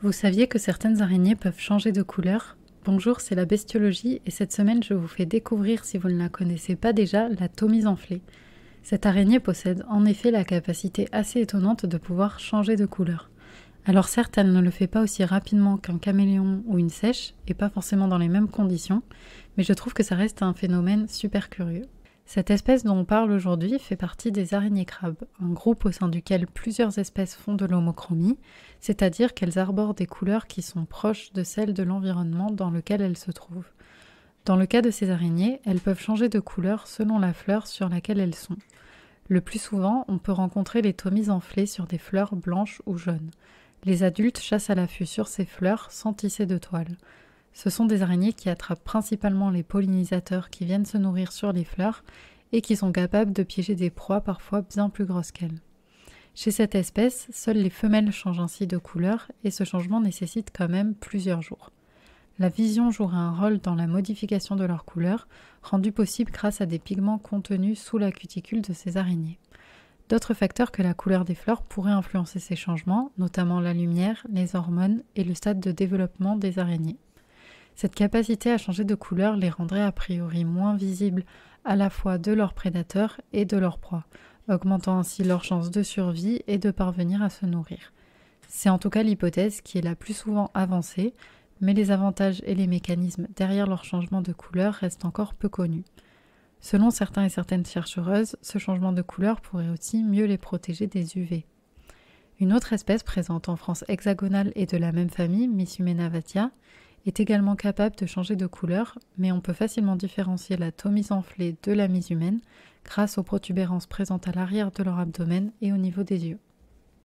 Vous saviez que certaines araignées peuvent changer de couleur? Bonjour, c'est la bestiologie et cette semaine je vous fais découvrir, si vous ne la connaissez pas déjà, la thomie enflée. Cette araignée possède en effet la capacité assez étonnante de pouvoir changer de couleur. Alors certes, elle ne le fait pas aussi rapidement qu'un caméléon ou une seiche, et pas forcément dans les mêmes conditions, mais je trouve que ça reste un phénomène super curieux. Cette espèce dont on parle aujourd'hui fait partie des araignées crabes, un groupe au sein duquel plusieurs espèces font de l'homochromie, c'est-à-dire qu'elles arborent des couleurs qui sont proches de celles de l'environnement dans lequel elles se trouvent. Dans le cas de ces araignées, elles peuvent changer de couleur selon la fleur sur laquelle elles sont. Le plus souvent, on peut rencontrer les thomies enflées sur des fleurs blanches ou jaunes. Les adultes chassent à l'affût sur ces fleurs sans tisser de toile. Ce sont des araignées qui attrapent principalement les pollinisateurs qui viennent se nourrir sur les fleurs et qui sont capables de piéger des proies parfois bien plus grosses qu'elles. Chez cette espèce, seules les femelles changent ainsi de couleur et ce changement nécessite quand même plusieurs jours. La vision jouera un rôle dans la modification de leur couleur, rendue possible grâce à des pigments contenus sous la cuticule de ces araignées. D'autres facteurs que la couleur des fleurs pourraient influencer ces changements, notamment la lumière, les hormones et le stade de développement des araignées. Cette capacité à changer de couleur les rendrait a priori moins visibles à la fois de leurs prédateurs et de leurs proies, augmentant ainsi leurs chances de survie et de parvenir à se nourrir. C'est en tout cas l'hypothèse qui est la plus souvent avancée, mais les avantages et les mécanismes derrière leur changement de couleur restent encore peu connus. Selon certains et certaines chercheuses, ce changement de couleur pourrait aussi mieux les protéger des UV. Une autre espèce présente en France hexagonale et de la même famille, Misumena vatia, est également capable de changer de couleur, mais on peut facilement différencier la thomie enflée de la misumène grâce aux protubérances présentes à l'arrière de leur abdomen et au niveau des yeux.